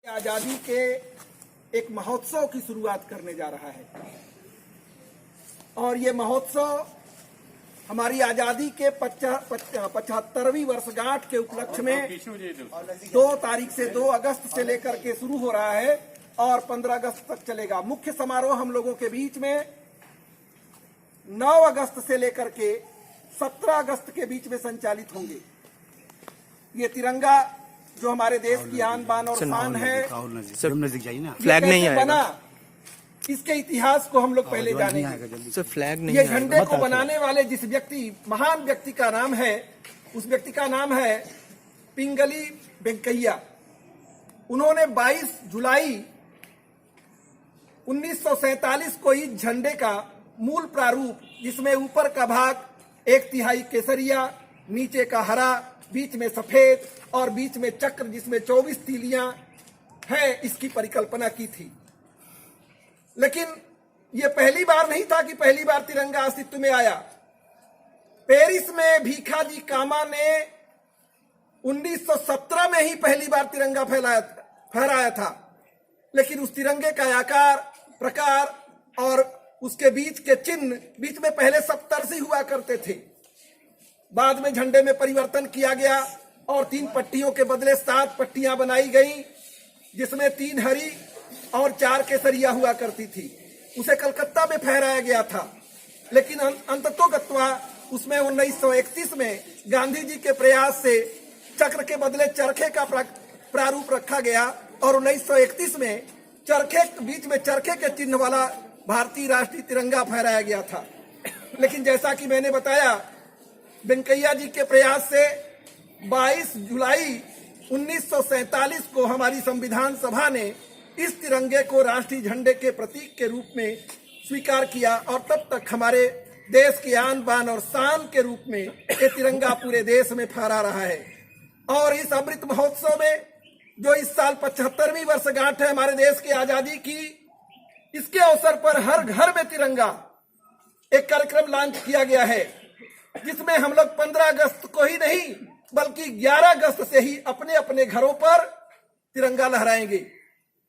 आजादी के एक महोत्सव की शुरुआत करने जा रहा है और ये महोत्सव हमारी आजादी के 75वीं वर्षगांठ के उपलक्ष्य में 2 तारीख से 2 अगस्त से लेकर के शुरू हो रहा है और 15 अगस्त तक चलेगा। मुख्य समारोह हम लोगों के बीच में 9 अगस्त से लेकर के 17 अगस्त के बीच में संचालित होंगे। ये तिरंगा जो हमारे देश की आन बान और शान है, फ्लैग नहीं आएगा बना, इसके इतिहास को हम लोग पहले जानेंगे। सर फ्लैग नहीं ये झंडे को बनाने वाले जिस व्यक्ति, महान व्यक्ति का नाम है, उस व्यक्ति का नाम है पिंगली वेंकैया। उन्होंने 22 जुलाई 1947 को इस झंडे का मूल प्रारूप, जिसमें ऊपर का भाग 1/3 केसरिया, नीचे का हरा, बीच में सफेद और बीच में चक्र जिसमें 24 तीलियां हैं, इसकी परिकल्पना की थी। लेकिन यह पहली बार नहीं था कि पहली बार तिरंगा अस्तित्व में आया। पेरिस में भीखाजी कामा ने 1917 में ही पहली बार तिरंगा फहराया था। लेकिन उस तिरंगे का आकार, प्रकार और उसके बीच के चिन्ह, बीच में पहले सप्तर्षि हुआ करते थे। बाद में झंडे में परिवर्तन किया गया और 3 पट्टियों के बदले 7 पट्टियां बनाई गई, जिसमें 3 हरी और 4 केसरिया हुआ करती थी। उसे कलकत्ता में फहराया गया था। लेकिन अंततोगत्वा उसमें 1931 में गांधी जी के प्रयास से चक्र के बदले चरखे का प्रारूप रखा गया और 1931 में बीच में चरखे के चिन्ह वाला भारतीय राष्ट्रीय तिरंगा फहराया गया था। लेकिन जैसा कि मैंने बताया, वेंकैया जी के प्रयास से 22 जुलाई 1947 को हमारी संविधान सभा ने इस तिरंगे को राष्ट्रीय झंडे के प्रतीक के रूप में स्वीकार किया और तब तक हमारे देश की आन बान और शान के रूप में ये तिरंगा पूरे देश में फहरा रहा है। और इस अमृत महोत्सव में जो इस साल 75वीं वर्षगांठ है हमारे देश की आजादी की, इसके अवसर पर हर घर में तिरंगा एक कार्यक्रम लॉन्च किया गया है, जिसमें हम लोग 15 अगस्त को ही नहीं बल्कि 11 अगस्त से ही अपने अपने घरों पर तिरंगा लहराएंगे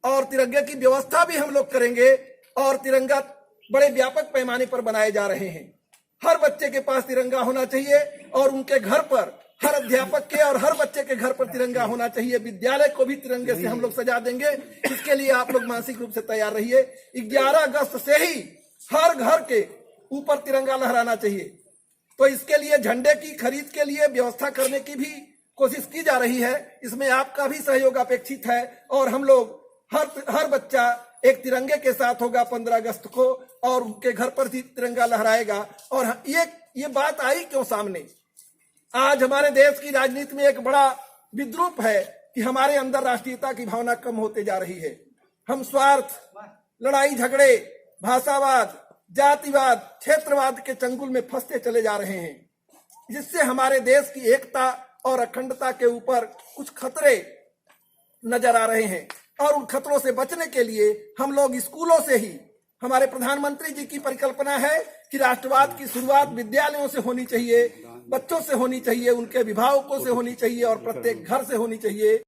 और तिरंगे की व्यवस्था भी हम लोग करेंगे। और तिरंगा बड़े व्यापक पैमाने पर बनाए जा रहे हैं। हर बच्चे के पास तिरंगा होना चाहिए और उनके घर पर, हर अध्यापक के और हर बच्चे के घर पर तिरंगा होना चाहिए। विद्यालय को भी तिरंगे से हम लोग सजा देंगे। इसके लिए आप लोग मानसिक रूप से तैयार रहिए। 11 अगस्त से ही हर घर के ऊपर तिरंगा लहराना चाहिए। तो इसके लिए झंडे की खरीद के लिए व्यवस्था करने की भी कोशिश की जा रही है। इसमें आपका भी सहयोग अपेक्षित है और हम लोग हर बच्चा एक तिरंगे के साथ होगा 15 अगस्त को और उनके घर पर भी तिरंगा लहराएगा। और ये बात आई क्यों सामने? आज हमारे देश की राजनीति में एक बड़ा विद्रूप है कि हमारे अंदर राष्ट्रीयता की भावना कम होते जा रही है। हम स्वार्थ, लड़ाई झगड़े, भाषावाद, जातिवाद, क्षेत्रवाद के चंगुल में फंसते चले जा रहे हैं, जिससे हमारे देश की एकता और अखंडता के ऊपर कुछ खतरे नजर आ रहे हैं। और उन खतरों से बचने के लिए हम लोग स्कूलों से ही, हमारे प्रधानमंत्री जी की परिकल्पना है कि राष्ट्रवाद की शुरुआत विद्यालयों से होनी चाहिए, बच्चों से होनी चाहिए, उनके अभिभावकों से होनी चाहिए और प्रत्येक घर से होनी चाहिए।